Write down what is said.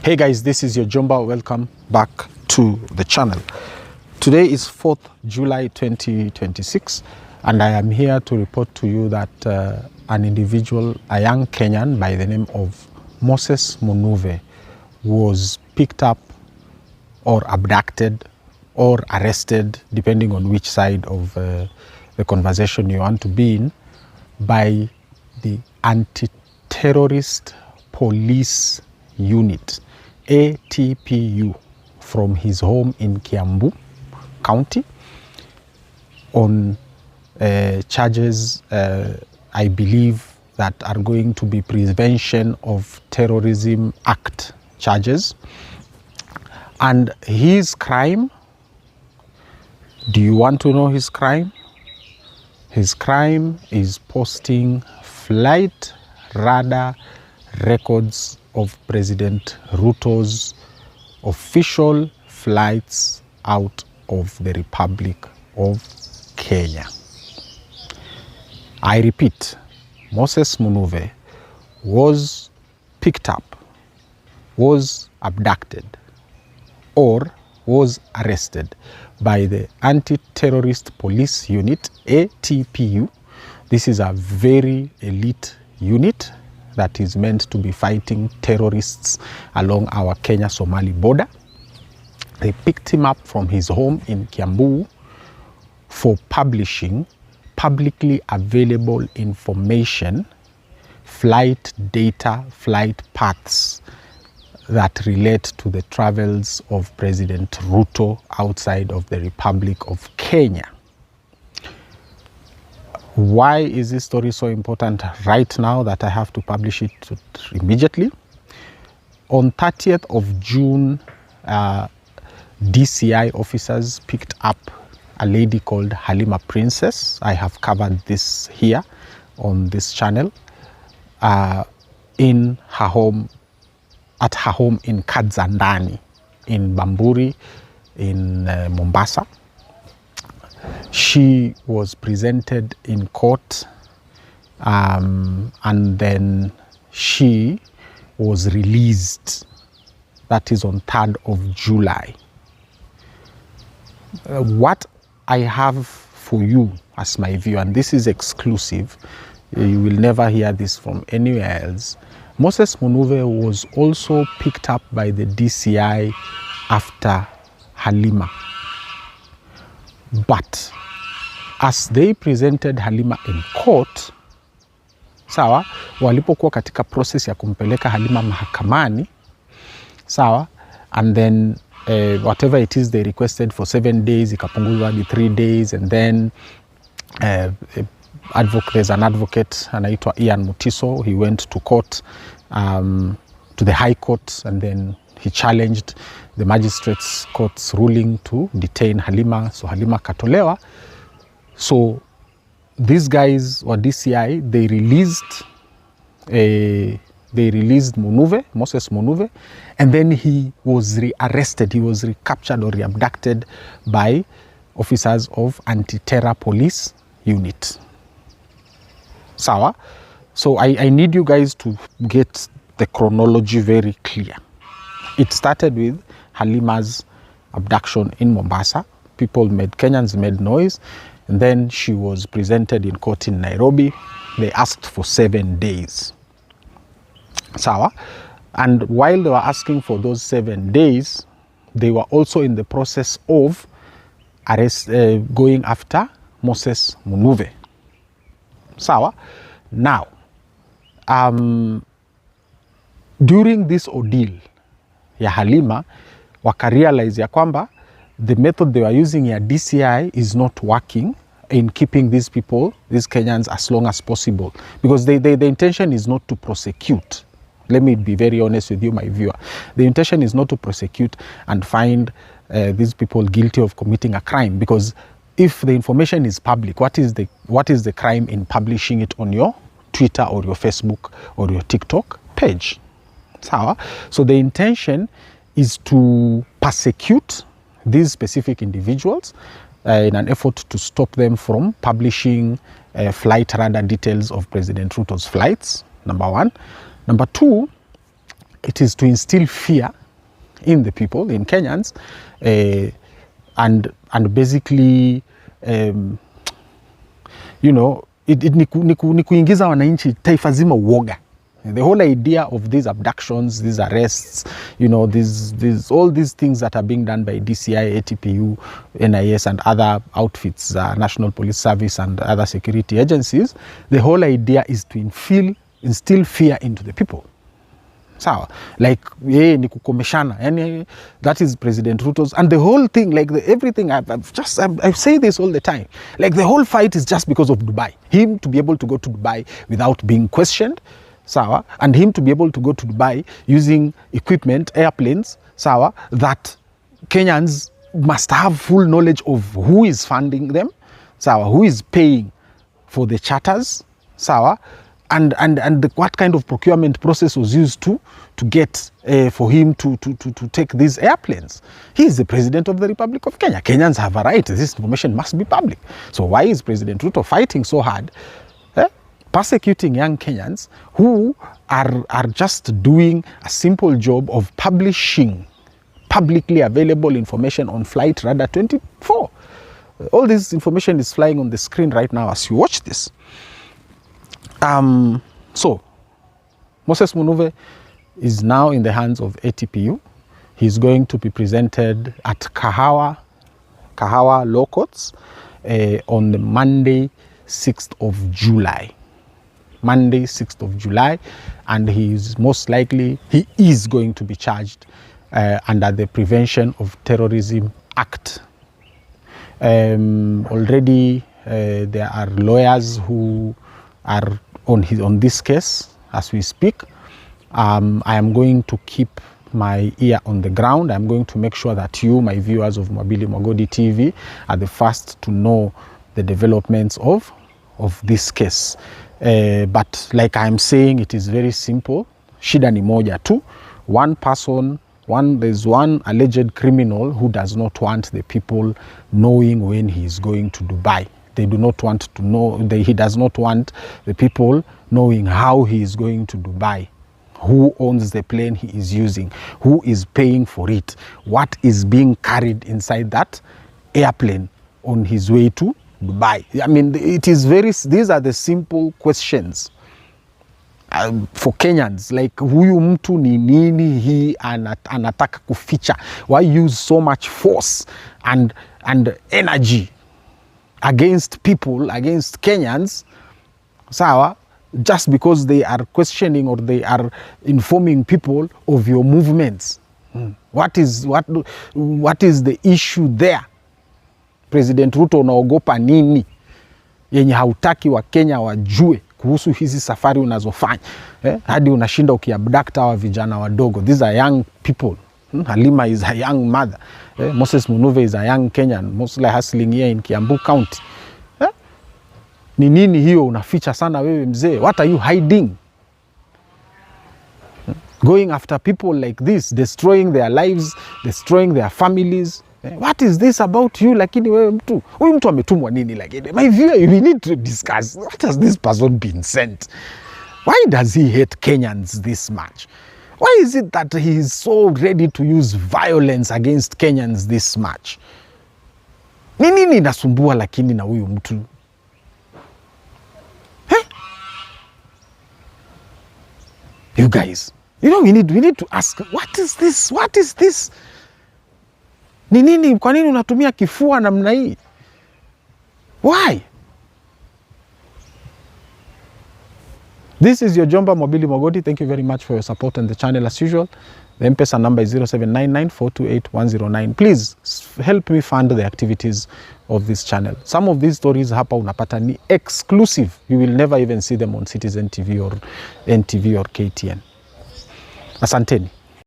Hey guys, this is your Jumba. Welcome back to the channel. Today is 4th July 2026 and I am here to report to you that an individual, a young Kenyan by the name of Moses Munuve, was picked up or abducted or arrested, depending on which side of the conversation you want to be in, by the anti-terrorist police unit, ATPU, from his home in Kiambu County on charges, I believe, that are going to be Prevention of Terrorism Act charges. And his crime, do you want to know his crime? His crime is posting flight radar records of President Ruto's official flights out of the Republic of Kenya. I repeat, Moses Munuve was picked up, was abducted, or was arrested by the Anti-Terrorist Police Unit, ATPU. This is a very elite unit that is meant to be fighting terrorists along our Kenya-Somali border. They picked him up from his home in Kiambu for publishing publicly available information, flight data, flight paths that relate to the travels of President Ruto outside of the Republic of Kenya. Why is this story so important right now that I have to publish it immediately? On 30th of June, DCI officers picked up a lady called Halima Princess. I have covered this here on this channel, in her home, at her home in Kadzandani, in Bamburi, in Mombasa. She was presented in court, and then she was released. That is on 3rd of July. What I have for you as my view, and this is exclusive, you will never hear this from anywhere else. Moses Munuve was also picked up by the DCI after Halima. But as they presented Halima in court, sawa, walipokuwa katika process ya kumpeleka Halima mahakamani, sawa, and then whatever it is they requested for 7 days, ikapunguzwa hadi 3 days, and then there's an advocate anaitwa Ian Mutiso. He went to court, to the High Court, and then he challenged the magistrate's court's ruling to detain Halima. So Halima katolewa. So these guys were DCI. They released Munuve, Moses Munuve, and then he was rearrested. He was recaptured or reabducted by officers of Anti-Terror Police Unit. Sawa? So I need you guys to get the chronology very clear. It started with Halima's abduction in Mombasa. Kenyans made noise, and then she was presented in court in Nairobi. They asked for 7 days. Sawa? And while they were asking for those 7 days, they were also in the process of going after Moses Munuve. Sawa? Now, during this ordeal ya Halima, wakarealize ya kwamba the method they were using ya DCI is not working in keeping these people, these Kenyans, as long as possible, because the intention is not to prosecute. Let me be very honest with you, my viewer. The intention is not to prosecute and find these people guilty of committing a crime, because if the information is public, what is the crime in publishing it on your Twitter or your Facebook or your TikTok page? So the intention is to persecute these specific individuals in an effort to stop them from publishing flight radar details of President Ruto's flights, number one. Number two, it is to instill fear in the people, in Kenyans, and basically you know, ni kuingiza wananchi taifa zima uoga. The whole idea of these abductions, these arrests, you know, all these things that are being done by DCI, ATPU, NIS and other outfits, National Police Service and other security agencies, the whole idea is to instill fear into the people. Sawa, like ni kukomeshana, and that is President Ruto's, and the whole thing, like everything, I say this all the time, like the whole fight is just because of Dubai. Him to be able to go to Dubai without being questioned, sawa, and him to be able to go to Dubai using equipment, airplanes, sawa, that Kenyans must have full knowledge of who is funding them, sawa, who is paying for the charters, sawa, and what kind of procurement process was used to get for him to take these airplanes. He is the president of the Republic of Kenya. Kenyans have a right. This information must be public. So why is President Ruto fighting so hard, persecuting young Kenyans who are just doing a simple job of publishing publicly available information on Flight Radar 24? All this information is flying on the screen right now as you watch this. So Moses Munuve is now in the hands of ATPU. He's going to be presented at Kahawa Law Courts on the Monday, 6th of July. Monday, 6th of July, and he is going to be charged under the Prevention of Terrorism Act. Already there are lawyers who are on this case as we speak. I am going to keep my ear on the ground. I'm going to make sure that you, my viewers of Mabili Mogodi TV, are the first to know the developments of this case. But like I'm saying, it is very simple. Shida ni moja tu. There's one alleged criminal who does not want the people knowing when he is going to Dubai. They do not want to know, he does not want the people knowing how he is going to Dubai, who owns the plane he is using, who is paying for it, what is being carried inside that airplane on his way to Dubai. I mean, these are the simple questions for Kenyans, like huyu mtu ni nini hii anataka kuficha? Why use so much force and energy against people, against Kenyans, sawa, just because they are questioning or they are informing people of your movements? What is the issue there? President Ruto, unaogopa nini yenye hautaki wa Kenya wajue kuhusu hizi safari unazofanya? Hadi unashinda ukiabduct hawa vijana wadogo. These are young people. Halima is a young mother. Moses Munuve is a young Kenyan, mostly hustling here in Kiambu County. Ni nini hiyo unaficha sana wewe mzee? What are you hiding? Going after people like this, destroying their lives, destroying their families. What is this about you? Lakini wewe mtu, huyu mtu ametumwa nini lakini? My viewer, we need to discuss. What has this person been sent? Why does he hate Kenyans this much? Why is it that he is so ready to use violence against Kenyans this much? Ni nini inasumbua lakini na huyu mtu? You guys, you know, we need to ask, what is this? What is this? Ni nini? Kwa nini unatumia kifua namna hii? Why? This is your Jomba Mobili Mogodi. Thank you very much for your support on the channel as usual. The M-Pesa number is 0799428109. Please help me fund the activities of this channel. Some of these stories hapa unapata ni exclusive. You will never even see them on Citizen TV or NTV or KTN. Asanteni.